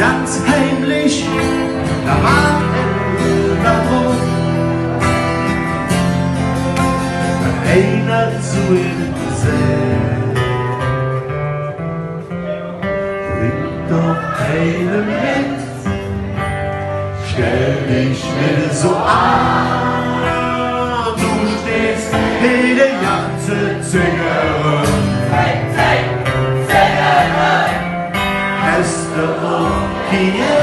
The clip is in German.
ganz heimlich, da war da drum. Wenn einer zu ihm sagt, bring doch einen mit, stell dich nicht so an, du stehst in der ganze Züngerin. Hey, hey, Züngerin! Beste Ruhe,